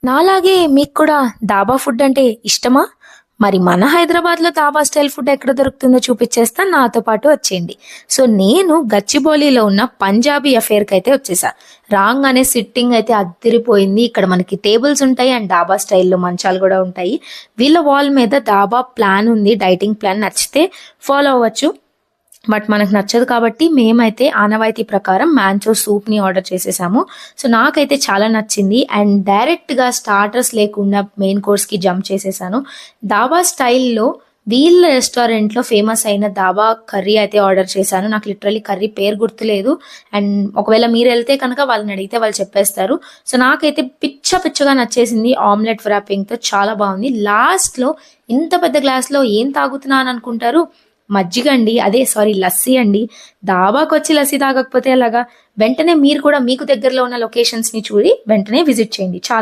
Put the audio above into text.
నాలాగే మీకు కూడా డాబా ఫుడ్ అంటే ఇష్టమా? మరి మన హైదరాబాద్‌లో డాబా స్టైల్ ఫుడ్ ఎక్కడ దొరుకుతుందో చూపిచ్చేస్తా. నాతో పాటు వచ్చేయండి. సో, నేను గచ్చిబౌలిలో ఉన్న పంజాబీ అఫేర్‌కైతే వచ్చేసా. రాంగానే సిట్టింగ్ అయితే అద్దిరిపోయింది. ఇక్కడ మనకి టేబుల్స్ ఉంటాయి అండ్ డాబా స్టైల్‌లో మంచాలు గూడా ఉంటాయి. వీళ్ళ వాల్ మీద డాబా ప్లాన్ ఉంది. డైటింగ్ ప్లాన్ నచ్చితే ఫాలో అవ్వచ్చు. బట్ మనకు నచ్చదు కాబట్టి మేమైతే ఆనవాయితీ ప్రకారం మ్యాంచో సూప్‌ని ఆర్డర్ చేసేసాము. సో, నాకైతే చాలా నచ్చింది. అండ్ డైరెక్ట్‌గా స్టార్టర్స్ లేకుండా మెయిన్ కోర్స్‌కి జంప్ చేసేసాను. డాబా స్టైల్‌లో వీళ్ళ రెస్టారెంట్‌లో ఫేమస్ అయిన డాబా కర్రీ అయితే ఆర్డర్ చేశాను. నాకు లిటరల్లీ కర్రీ పేరు గుర్తులేదు. అండ్ ఒకవేళ మీరెళ్తే కనుక వాళ్ళని అడిగితే వాళ్ళు చెప్పేస్తారు. సో, నాకైతే పిచ్చగా నచ్చేసింది. ఆమ్లెట్ వ్రాపింగ్‌తో చాలా బాగుంది. లాస్ట్‌లో ఇంత పెద్ద గ్లాస్‌లో ఏం తాగుతున్నాననుకుంటారు? మజ్జిగ అండి. అదే సారీ లస్సీ అండి. డాబాకొచ్చి లస్సీ తాగకపోతే ఎలాగా? వెంటనే మీరు కూడా మీకు దగ్గరలో ఉన్న లొకేషన్స్‌ని చూడి వెంటనే విజిట్ చేయండి. చాలా